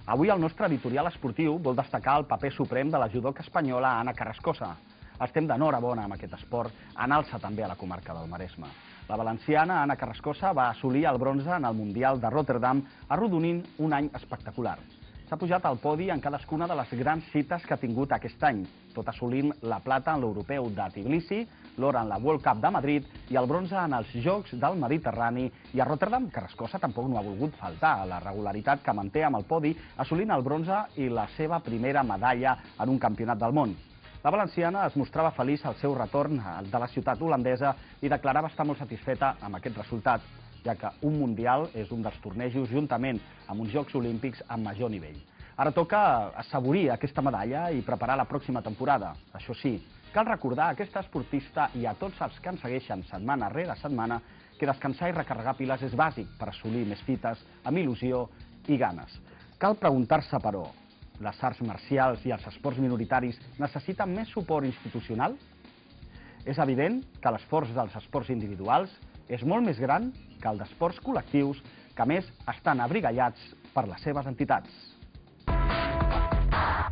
Avui el nostre editorial esportiu vol destacar el paper suprem de la judoca espanyola Ana Carrascosa. Estem d'enhorabona amb aquest esport, en alça també a la comarca del Maresme. La valenciana Ana Carrascosa va assolir el bronze en el Mundial de Rotterdam, arrodonint un any espectacular. S'ha pujat al podi en cadascuna de les grans cites que ha tingut aquest any, tot assolint la plata en l'Europeu de Tbilisi, l'or en la World Cup de Madrid i el bronze en els Jocs del Mediterrani. I a Rotterdam, Carrascosa tampoc no ha volgut faltar la regularitat que manté amb el podi, assolint el bronze i la seva primera medalla en un campionat del món. La valenciana es mostrava feliç al seu retorn de la ciutat holandesa i declarava estar molt satisfeta amb aquest resultat, ja que un Mundial és un dels tornejos juntament amb uns Jocs Olímpics amb major nivell. Ara toca assaborir aquesta medalla i preparar la pròxima temporada. Això sí, cal recordar a aquesta esportista i a tots els que ens segueixen setmana rere setmana que descansar i recarregar piles és bàsic per assolir més fites amb il·lusió i ganes. Cal preguntar-se, però, les arts marcials i els esports minoritaris necessiten més suport institucional? És evident que l'esforç dels esports individuals és molt més gran que el d'esports col·lectius que, a més, estan abrigallats per les seves entitats.